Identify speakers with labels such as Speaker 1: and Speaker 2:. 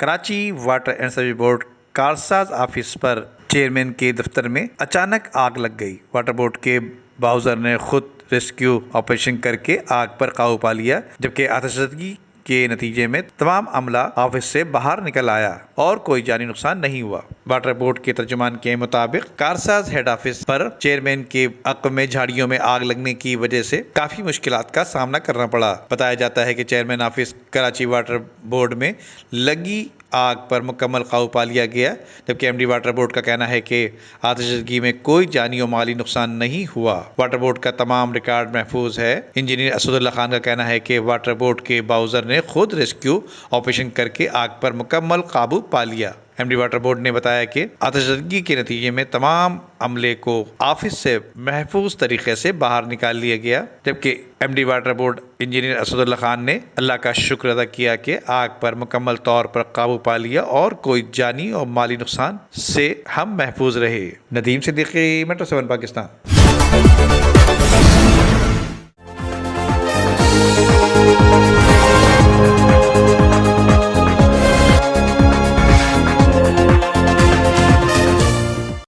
Speaker 1: Karachi water and sewerage board Karsaz office پر chairman کے دفتر میں اچانک آگ لگ گئی۔ واٹر بورڈ کے باؤزر نے خود ریسکیو آپریشن کر کے آگ پر قابو پا لیا، جبکہ آتش زدگی کے نتیجے میں تمام عملہ آفس سے باہر نکل آیا اور کوئی جانی نقصان نہیں ہوا۔ واٹر بورڈ کے ترجمان کے مطابق کارساز ہیڈ آفس پر چیئرمین کے عقب میں جھاڑیوں میں آگ لگنے کی وجہ سے کافی مشکلات کا سامنا کرنا پڑا۔ بتایا جاتا ہے کہ chairman office Karachi water board میں لگی آگ پر مکمل قابو پا لیا گیا، جبکہ ایم ڈی واٹر بورڈ کا کہنا ہے کہ آتش زدگی میں کوئی جانی و مالی نقصان نہیں ہوا۔ واٹر بورڈ کا تمام ریکارڈ محفوظ ہے۔ انجینئر اسد اللہ خان کا کہنا ہے کہ واٹر بورڈ کے باؤزر نے خود ریسکیو آپریشن کر کے آگ پر مکمل قابو پا لیا۔ ایم ڈی واٹر بورڈ نے بتایا کہ آتش زدگی کے نتیجے میں تمام عملے کو آفس سے محفوظ طریقے سے باہر نکال لیا گیا، جبکہ M D water board engineer Asadullah Khan نے اللہ کا شکر ادا کیا کہ آگ پر مکمل طور پر قابو پا لیا اور کوئی جانی اور مالی نقصان سے ہم محفوظ رہے۔ ندیم صدیقی، میٹرو 7 پاکستان۔